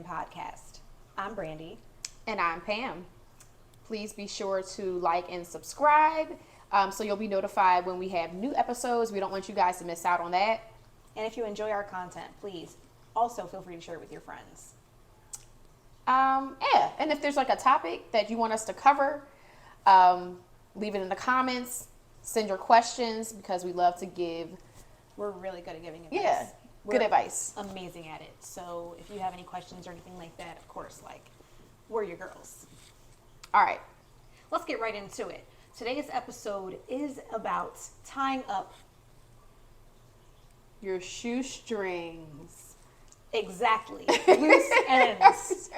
podcast. I'm Brandi. And I'm Pam. Please be sure to like and subscribe so you'll be notified when we have new episodes. We don't want you guys to miss out on that. And if you enjoy our content, please also feel free to share it with your friends. Yeah, and if there's like a topic that you want us to cover, leave it in the comments. Send your questions because we love to give. We're really good at giving advice. Yeah, good advice. Amazing at it. So if you have any questions or anything like that, of course, we're your girls. All right. Let's get right into it. Today's episode is about tying up your shoestrings. Exactly. Loose ends.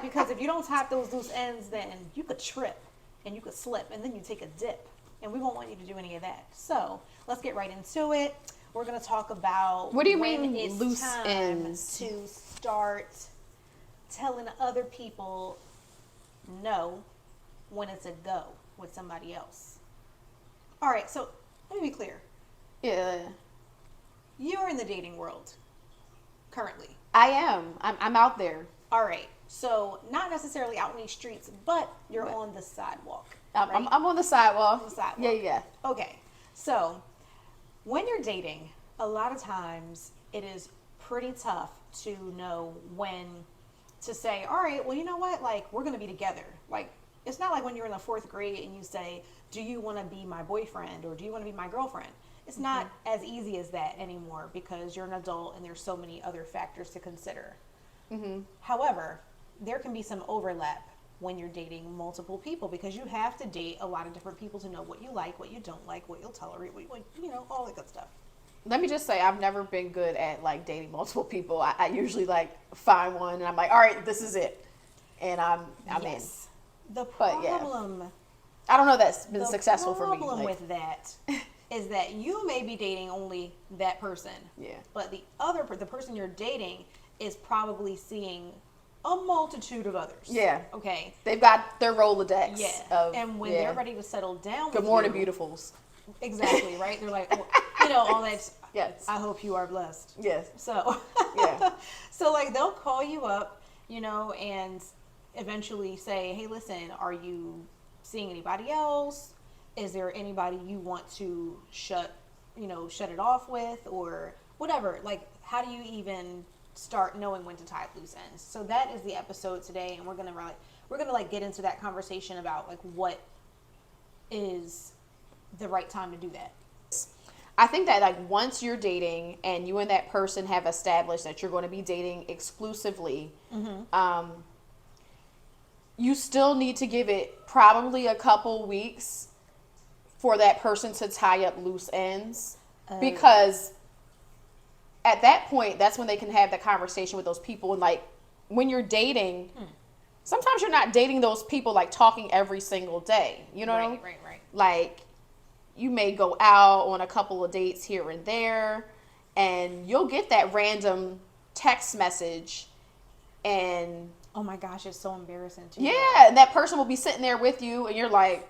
Because if you don't tie up those loose ends, then you could trip and you could slip and then you take a dip. And we won't want you to do any of that. So let's get right into it. We're going to talk about what do you when mean it's loose time ends? to start telling other people no when it's a go with somebody else. All right, so let me be clear. Yeah. You're in the dating world currently. I am. I'm out there. All right. So not necessarily out in these streets, but you're on the sidewalk. Right? I'm on the sidewalk. On the sidewalk. Yeah. Okay. So when you're dating, a lot of times it is pretty tough to know when to say, all right, well, you know what? We're going to be together. It's not like when you're in the 4th grade and you say, do you want to be my boyfriend or do you want to be my girlfriend? It's not as easy as that anymore because you're an adult and there's so many other factors to consider. Mm-hmm. However, there can be some overlap when you're dating multiple people because you have to date a lot of different people to know what you like, what you don't like, what you'll tolerate, all that good stuff. Let me just say, I've never been good at dating multiple people. I usually find one and I'm like, all right, this is it. And I'm in. The problem, I don't know that's been successful for me. The problem with that is that you may be dating only that person. Yeah. But the person you're dating is probably seeing a multitude of others. Yeah. Okay. They've got their Rolodex. Yeah. And when they're ready to settle down Good morning, beautifuls. Exactly, right? They're like, all that. Yes. I hope you are blessed. Yes. So, yeah. So they'll call you up, and eventually say, hey, listen, are you seeing anybody else? Is there anybody you want to shut it off with or whatever? How do you even start knowing when to tie up loose ends? So that is the episode today, and we're gonna get into that conversation about what is the right time to do that. I think that once you're dating and you and that person have established that you're going to be dating exclusively, you still need to give it probably a couple weeks for that person to tie up loose ends because at that point, that's when they can have the conversation with those people. And when you're dating, sometimes you're not dating those people talking every single day. Right. You may go out on a couple of dates here and there, and you'll get that random text message, and oh my gosh, it's so embarrassing too. Yeah, and that person will be sitting there with you, and you're like,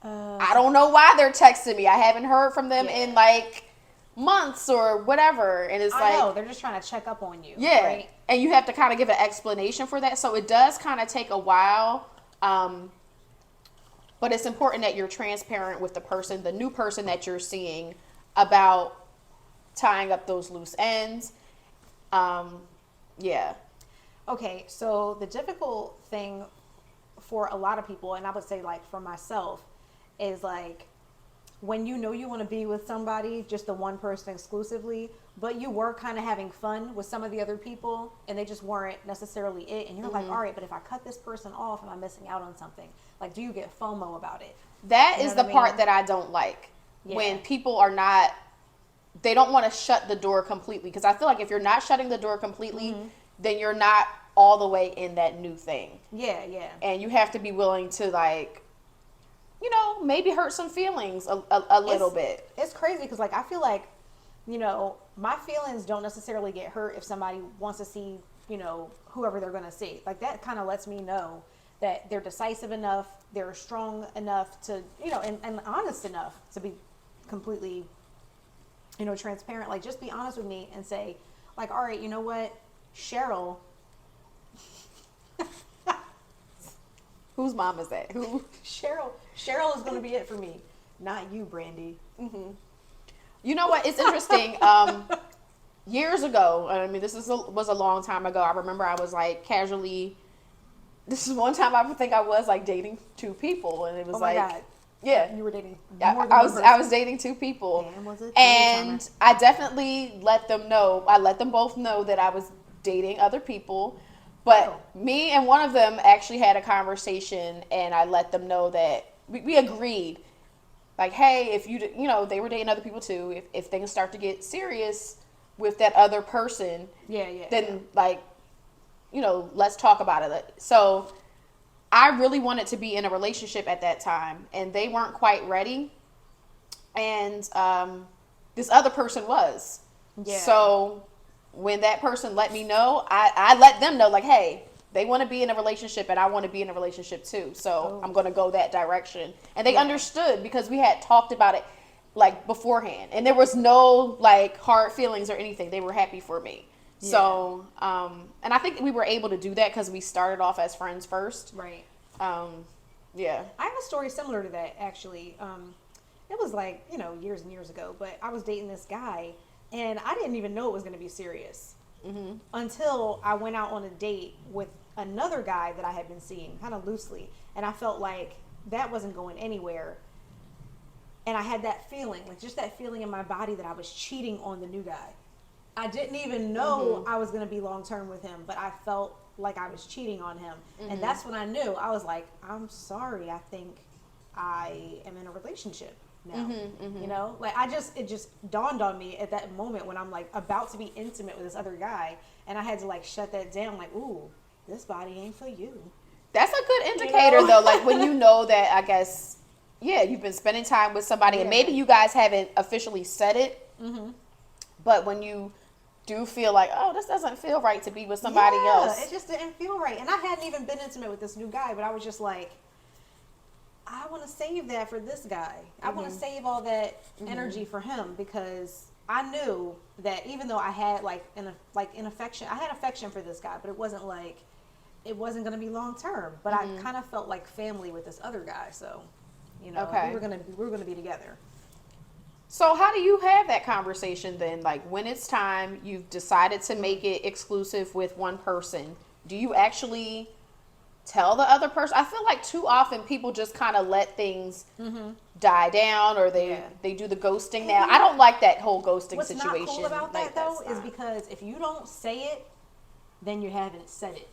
I don't know why they're texting me. I haven't heard from them in months or whatever, and it's I know, they're just trying to check up on you. Yeah, right? And you have to kind of give an explanation for that, so it does kind of take a while. But it's important that you're transparent with the new person that you're seeing about tying up those loose ends. Yeah. Okay, so the difficult thing for a lot of people, and I would say for myself, is when you want to be with somebody, just the one person exclusively, but you were kind of having fun with some of the other people and they just weren't necessarily it. And you're like, all right, but if I cut this person off, am I missing out on something? Do you get FOMO about it? That is the part that I don't like. Yeah. When people are not, they don't want to shut the door completely. Because I feel like if you're not shutting the door completely, then you're not all the way in that new thing. Yeah. And you have to be willing to maybe hurt some feelings a little bit. It's crazy because I feel like, my feelings don't necessarily get hurt if somebody wants to see, whoever they're going to see. That kind of lets me know that they're decisive enough, they're strong enough to, and honest enough to be completely, transparent. Just be honest with me and say, all right, you know what, Cheryl Whose mom is that? Who? Cheryl is going to be it for me, not you, Brandi. You know what? It's interesting. Years ago, I mean, was a long time ago. I remember I was like casually. This is one time I think I was like dating two people, and it was Oh my like, God. yeah, You were dating yeah, more than I one was person. I was dating two people, Damn, was it? and I definitely let them know. I let them both know that I was dating other people, but Oh. me and one of them actually had a conversation, and I let them know that we agreed, like, hey, if they were dating other people too. If things start to get serious with that other person, Yeah. then like, let's talk about it. So I really wanted to be in a relationship at that time, and they weren't quite ready. And this other person was. Yeah. So when that person let me know, I let them know, like, hey, they want to be in a relationship, and I want to be in a relationship too. So I'm going to go that direction. And they understood because we had talked about it like beforehand, and there was no like hard feelings or anything. They were happy for me. So, and I think we were able to do that because we started off as friends first. Right. Yeah. I have a story similar to that, actually. It was like, years and years ago, but I was dating this guy, and I didn't even know it was going to be serious until I went out on a date with another guy that I had been seeing kind of loosely, and I felt like that wasn't going anywhere. And I had that feeling, like just that feeling in my body that I was cheating on the new guy. I didn't even know I was going to be long term with him, but I felt like I was cheating on him. And that's when I knew. I was like, I'm sorry. I think I am in a relationship now. Like it just dawned on me at that moment when I'm like about to be intimate with this other guy, and I had to like shut that down. Like, ooh, this body ain't for you. That's a good indicator though. Like when you know that, I guess, yeah, you've been spending time with somebody, and maybe you guys haven't officially said it, but when you do feel like, oh, this doesn't feel right to be with somebody else. It just didn't feel right. And I hadn't even been intimate with this new guy, but I was just like, I want to save that for this guy. I want to save all that energy for him, because I knew that even though I had an affection, I had affection for this guy, but it wasn't going to be long term. But I kind of felt like family with this other guy, so we were gonna be together. So how do you have that conversation then? Like when it's time, you've decided to make it exclusive with one person, do you actually tell the other person? I feel like too often people just kind of let things die down, or they do the ghosting now. I don't like that whole ghosting situation. What's not cool about like, that though is because if you don't say it, then you haven't said it.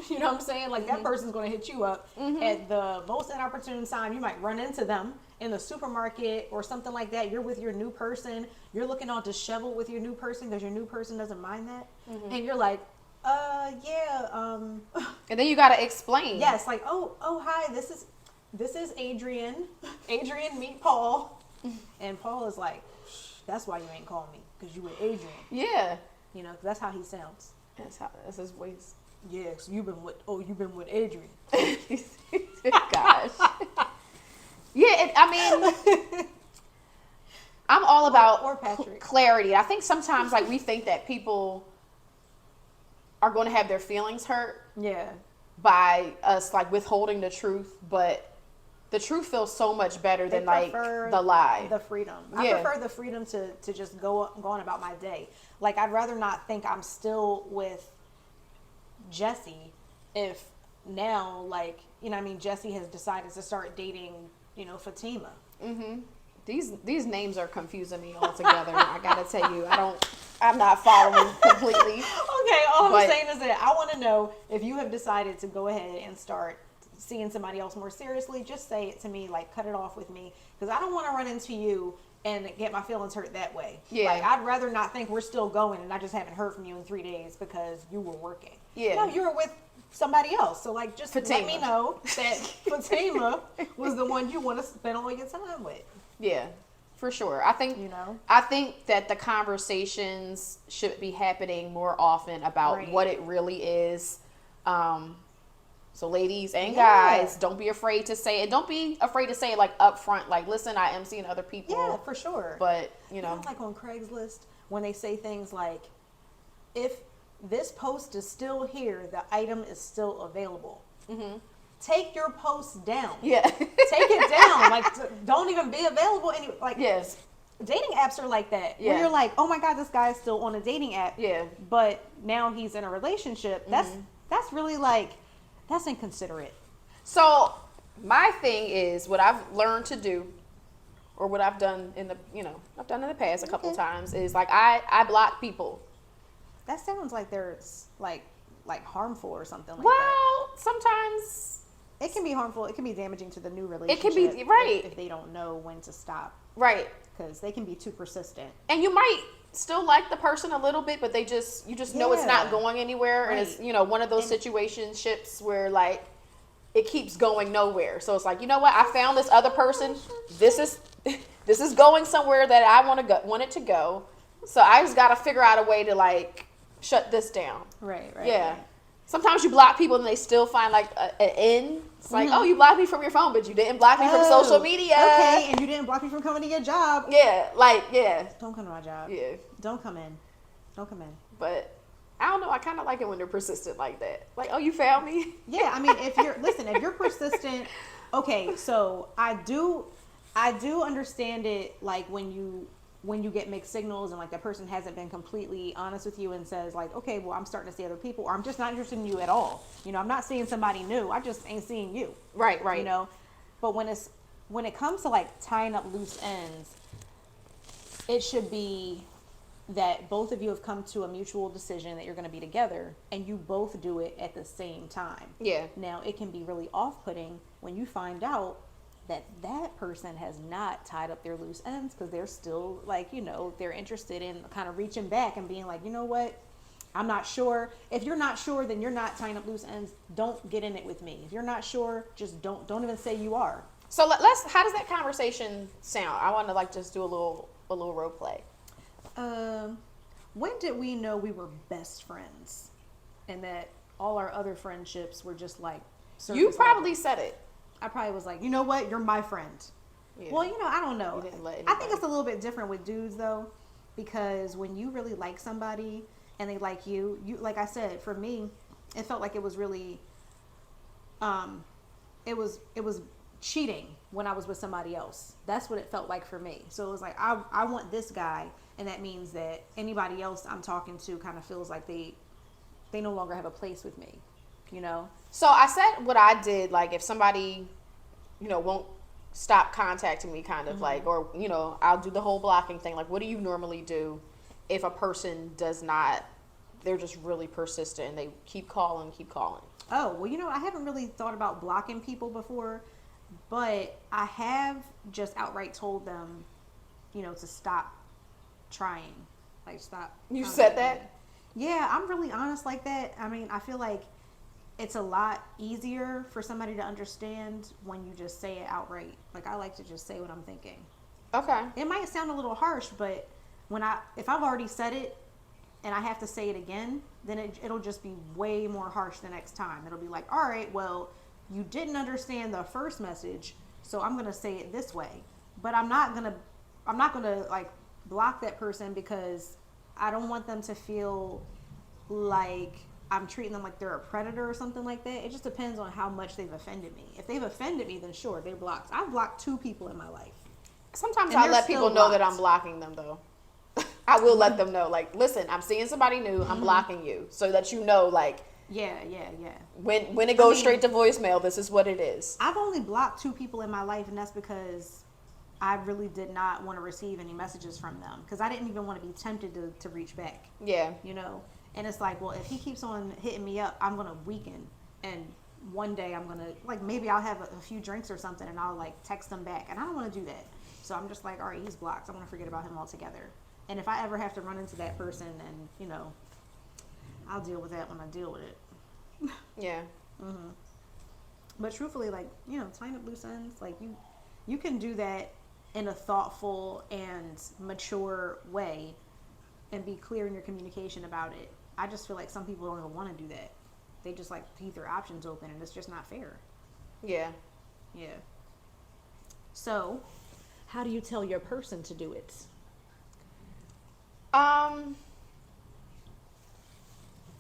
You know what I'm saying? Like that person's going to hit you up at the most inopportune time. You might run into them in the supermarket or something like that. You're with your new person. You're looking all disheveled with your new person because your new person doesn't mind that. And you're like, and then you got to explain. Yes, like, oh, hi, this is Adrian. Adrian, meet Paul. And Paul is like, that's why you ain't calling me, because you with Adrian. Yeah. Cause that's how he sounds. That's his voice. Yeah, so you've been with Adrian. Gosh. Yeah, I'm all about or Patrick. Clarity. I think sometimes like we think that people are going to have their feelings hurt by us like withholding the truth, but the truth feels so much better than like the lie. The freedom. I prefer the freedom to just go on about my day. Like I'd rather not think I'm still with Jesse if now Jesse has decided to start dating, Fatima. These names are confusing me altogether. I gotta tell you, I'm not following completely. Okay, all I'm saying is that I want to know if you have decided to go ahead and start seeing somebody else more seriously. Just say it to me, like cut it off with me, because I don't want to run into you and get my feelings hurt that way. Yeah, like I'd rather not think we're still going and I just haven't heard from you in 3 days because you were working. Yeah, no, you were with somebody else. So like, just Fatima. Let me know that Fatima was the one you want to spend all your time with. Yeah, for sure. I think I think that the conversations should be happening more often about what it really is. So ladies and guys, don't be afraid to say it. Don't be afraid to say it like up front. Like, listen, I am seeing other people. Yeah, for sure. But like on Craigslist when they say things like, if this post is still here, the item is still available. take your post down. Yeah. Take it down. Like, don't even be available. Like, Yes. dating apps are like that. Yeah. Where you're like, oh my God, this guy's still on a dating app. Yeah. But now he's in a relationship. That's really like, that's inconsiderate. So my thing is what I've learned to do, or what I've done in the I've done in the past a couple times, is like I block people. That sounds like there's like harmful or something like that. Well, sometimes It can be harmful. It can be damaging to the new relationship. it can be right if they don't know when to stop. Right. Because they can be too persistent. And you might still like the person a little bit, but you just know it's not going anywhere, Right. and it's one of those situationships where like it keeps going nowhere. So it's like, you know what? I found this other person. This is going somewhere that I want it to go. So I just got to figure out a way to like shut this down. Right. Yeah. Right. Sometimes you block people and they still find like an end. It's like, oh, you blocked me from your phone, but you didn't block me from social media. Okay, and you didn't block me from coming to your job. Yeah, like, yeah. Don't come to my job. Yeah. Don't come in. Don't come in. But I don't know. I kind of like it when they're persistent like that. Like, oh, you found me? Yeah, I mean, if you're persistent, okay, so I do understand it, like when you get mixed signals and like that person hasn't been completely honest with you and says like, okay, well, I'm starting to see other people, or I'm just not interested in you at all. I'm not seeing somebody new. I just ain't seeing you. Right. But when it comes to like tying up loose ends, it should be that both of you have come to a mutual decision that you're going to be together, and you both do it at the same time. Yeah. Now, it can be really off-putting when you find out that person has not tied up their loose ends, because they're still like, they're interested in kind of reaching back and being like, you know what, I'm not sure. If you're not sure, then you're not tying up loose ends. Don't get in it with me. If you're not sure, just don't even say you are. So how does that conversation sound? I want to like just do a little role play. When did we know we were best friends and that all our other friendships were just like surface You probably level? said it. I probably was like, you know what, you're my friend. Yeah. Well, I don't know. You didn't let I think it's a little bit different with dudes though, because when you really like somebody and they like you, like I said, for me, it felt like it was really, it was cheating when I was with somebody else. That's what it felt like for me. So it was like, I want this guy, and that means that anybody else I'm talking to kind of feels like they no longer have a place with me, So I said what I did, like if somebody, won't stop contacting me, kind of like, or, I'll do the whole blocking thing. Like, what do you normally do if a person does not, they're just really persistent and they keep calling? Oh, well, I haven't really thought about blocking people before, but I have just outright told them, to stop trying. Like, stop. You said that? Yeah, I'm really honest like that. I mean, I feel like it's a lot easier for somebody to understand when you just say it outright. Like, I like to just say what I'm thinking. Okay. It might sound a little harsh, but if I've already said it and I have to say it again, then it'll just be way more harsh the next time. It'll be like, all right, well, you didn't understand the first message, so I'm going to say it this way. But I'm not going to like block that person, because I don't want them to feel like I'm treating them like they're a predator or something like that. It just depends on how much they've offended me. If they've offended me, then sure, they're blocked. I've blocked 2 people in my life. Sometimes I let people know that I'm blocking them, though. I will let them know, like, listen, I'm seeing somebody new. I'm blocking you, so that like, yeah. When it goes straight to voicemail, this is what it is. I've only blocked 2 people in my life, and that's because I really did not want to receive any messages from them, because I didn't even want to be tempted to reach back. Yeah. And it's like, well, if he keeps on hitting me up, I'm going to weaken. And one day I'm going to, like, maybe I'll have a few drinks or something, and I'll, like, text him back. And I don't want to do that. So I'm just like, all right, he's blocked. I'm going to forget about him altogether. And if I ever have to run into that person, then, I'll deal with that when I deal with it. Yeah. Mm-hmm. But truthfully, like, tying up loose ends, like, you can do that in a thoughtful and mature way and be clear in your communication about it. I just feel like some people don't even want to do that. They just like keep their options open, and it's just not fair. Yeah. Yeah. So, how do you tell your person to do it?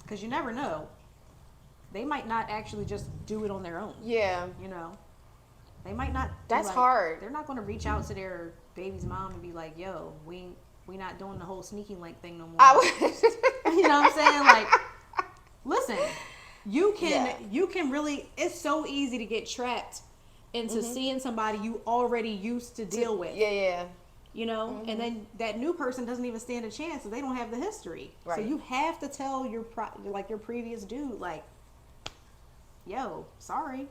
Because you never know. they might not actually just do it on their own. Yeah. You know, they might not. That's hard. They're not going to reach out to their baby's mom and be like, "Yo, we not doing the whole sneaky link thing no more." You know what I'm saying? Like, listen, you can really. It's so easy to get trapped into seeing somebody you already used to deal with. Yeah. You know, and then that new person doesn't even stand a chance if they don't have the history. Right. So you have to tell your previous dude, like, yo, sorry,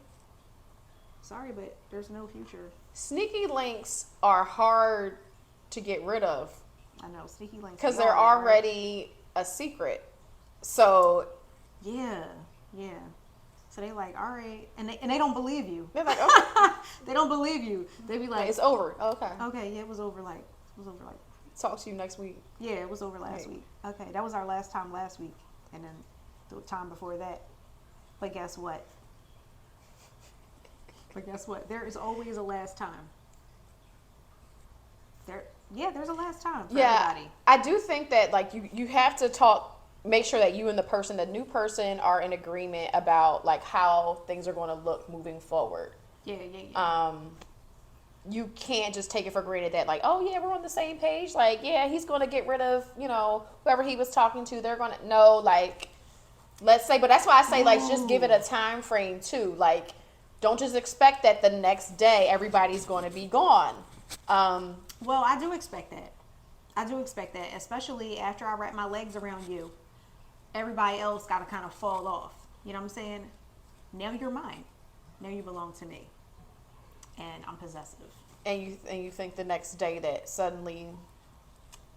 but there's no future. Sneaky links are hard to get rid of. I know, sneaky links. Because they're already a secret. So. Yeah. So they like, all right, and they don't believe you. They're like, okay. They don't believe you. They be like, it's over. Okay. Okay, yeah, it was over. Talk to you next week. Yeah, it was over last week. Okay, that was our last time last week, and then the time before that. But guess what? There is always a last time. There's a last time for everybody. I do think that like you have to talk. Make sure that you and the new person are in agreement about like how things are going to look moving forward. Yeah. You can't just take it for granted that like, oh yeah, we're on the same page. Like, yeah, he's going to get rid of, whoever he was talking to. They're going to know, like, let's say, but that's why I say like, just give it a time frame too. Like, don't just expect that the next day everybody's going to be gone. Well, I do expect that, especially after I wrap my legs around you. Everybody else got to kind of fall off. You know what I'm saying? Now you're mine. Now you belong to me. And I'm possessive. And you think the next day that suddenly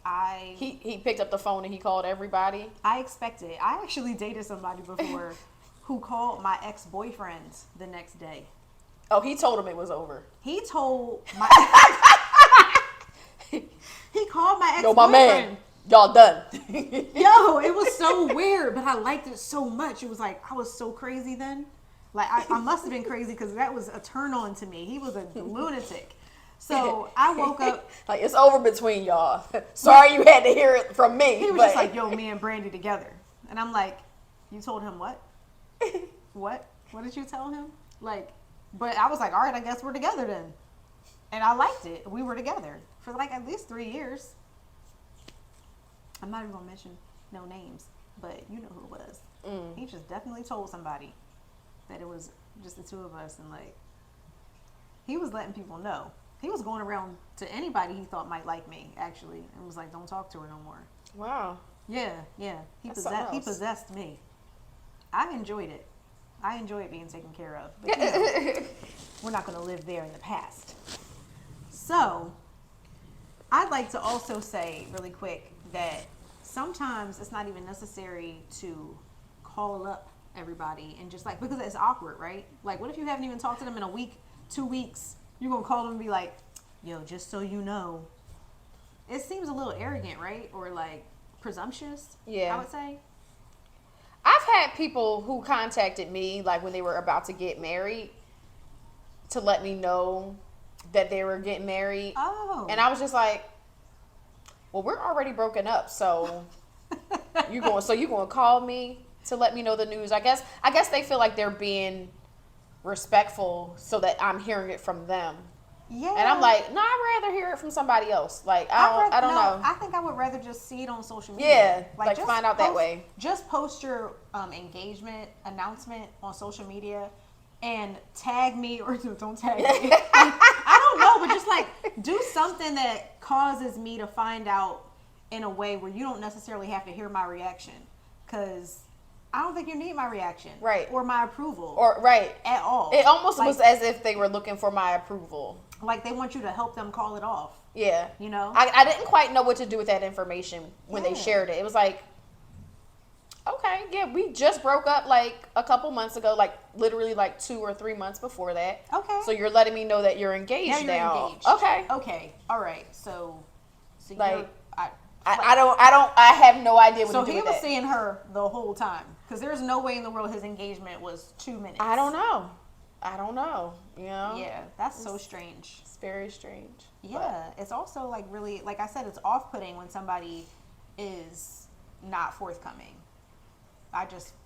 I he picked up the phone and he called everybody? I expected it. I actually dated somebody before who called my ex-boyfriend the next day. Oh, he told him it was over. He told my he called my ex-boyfriend. Yo, my man, y'all done. Yo, it was so weird, but I liked it so much. It was like I was so crazy then. Like I must have been crazy because that was a turn on to me. He was a lunatic. So I woke up like it's over between y'all. Sorry you had to hear it from me. He was just like, yo, me and Brandi together. And I'm like, you told him what? What? What did you tell him? Like, but I was like, all right, I guess we're together then. And I liked it. We were together for like at least 3 years. I'm not even gonna mention no names, but you know who it was. He just definitely told somebody that it was just the two of us, and like he was letting people know. He was going around to anybody he thought might like me, actually, and was like, don't talk to her no more. Wow. Yeah. He possessed me. I enjoyed it. I enjoyed being taken care of. But we're not going to live there in the past. So, I'd like to also say really quick that sometimes it's not even necessary to call up everybody and just like, because it's awkward, right? Like, what if you haven't even talked to them in a week, 2 weeks? You're going to call them and be like, yo, just so you know. It seems a little arrogant, right? Or like presumptuous, yeah, I would say. I've had people who contacted me like when they were about to get married to let me know that they were getting married. Oh. And I was just like, well, we're already broken up, so you going to call me to let me know the news? I guess they feel like they're being respectful so that I'm hearing it from them. Yeah. And I'm like, no, I'd rather hear it from somebody else. Like, I don't know. I think I would rather just see it on social media. Yeah, like just find out that way. Just post your engagement announcement on social media and tag me, or don't tag me. I don't know, but just like do something that causes me to find out in a way where you don't necessarily have to hear my reaction. Because I don't think you need my reaction. Right. Or my approval. Or, right. At all. It almost was as if they were looking for my approval. Like they want you to help them call it off. Yeah. You know? I didn't quite know what to do with that information when they shared it. It was like, okay, yeah, we just broke up like a couple months ago, like literally like 2 or 3 months before that. Okay. So you're letting me know that you're engaged now. Engaged. Okay. Okay. All right. So like, I have no idea what to do with that. So he was seeing her the whole time, because there's no way in the world his engagement was 2 minutes. I don't know. You know? Yeah, that's so strange. It's very strange. Yeah, it's also like really, like I said, it's off-putting when somebody is not forthcoming.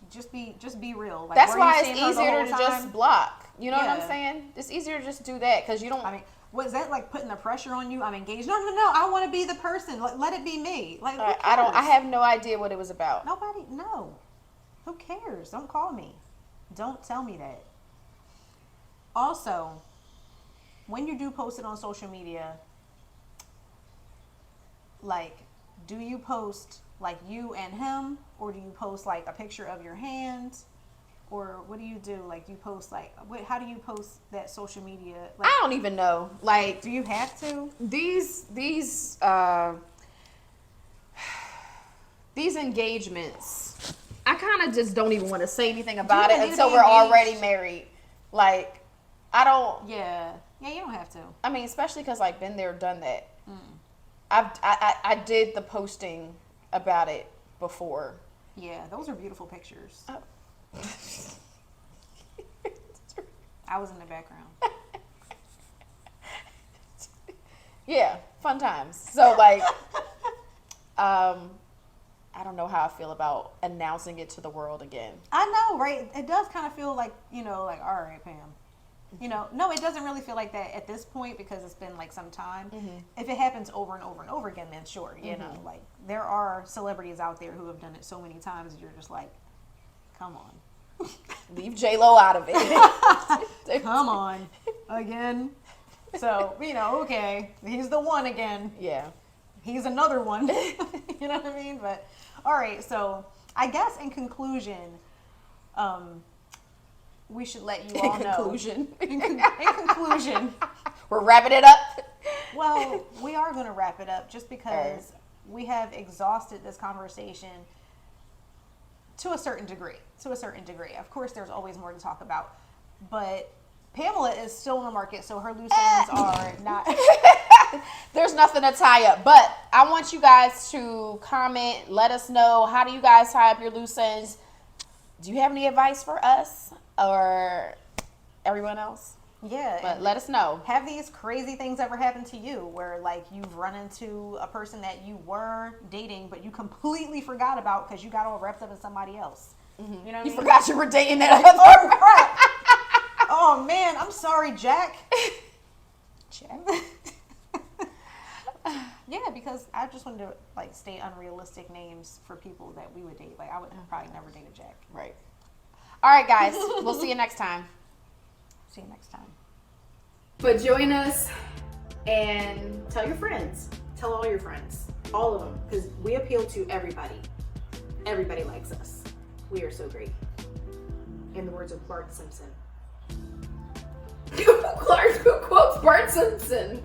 just be real. Like, That's were why you it's seeing her the easier whole to time? just block. You know what I'm Yeah. saying? It's easier to just do that because you don't. I mean, was that like putting the pressure on you? I'm engaged. No, no, no. I want to be the person. Let it be me. Like, who cares? I don't. I have no idea what it was about. Nobody. No. Who cares? Don't call me. Don't tell me that. Also, when you do post it on social media, like, do you post like you and him, or do you post like a picture of your hand, or what do you do? Like, do you post like how do you post that social media? Like, I don't even know. Like do you have to? these engagements, I kind of just don't even want to say anything about it need to until be we're engaged? already married. Like, I don't. Yeah, you don't have to. I mean, especially because like been there, done that. I did the posting about it before. Yeah, those are beautiful pictures. Oh. I was in the background. Yeah, fun times. So like, I don't know how I feel about announcing it to the world again. I know, right? It does kind of feel like, like, all right, Pam. No, it doesn't really feel like that at this point because it's been like some time. If it happens over and over and over again, then sure, like there are celebrities out there who have done it so many times you're just like, come on. Leave J-Lo out of it. Come on. Again. So, okay, he's the one again. Yeah. He's another one. You know what I mean? But all right, so I guess in conclusion, we should let you all know. In conclusion, we're wrapping it up. Well, we are going to wrap it up just because we have exhausted this conversation to a certain degree. Of course, there's always more to talk about, but Pamela is still in the market, so her loose ends are not. There's nothing to tie up, but I want you guys to comment. Let us know, how do you guys tie up your loose ends? Do you have any advice for us or everyone else? Yeah, but let us know. Have these crazy things ever happened to you where like you've run into a person that you were dating but you completely forgot about because you got all wrapped up in somebody else? You know what I mean? Forgot you were dating that other. Oh crap! Oh man, I'm sorry, Jack. Jack. Yeah, because I just wanted to like state unrealistic names for people that we would date. Like I would probably never date a Jack. Right. All right, guys. We'll see you next time. See you next time. But join us and tell your friends. Tell all your friends. All of them. Because we appeal to everybody. Everybody likes us. We are so great. In the words of Bart Simpson. Who quotes Bart Simpson?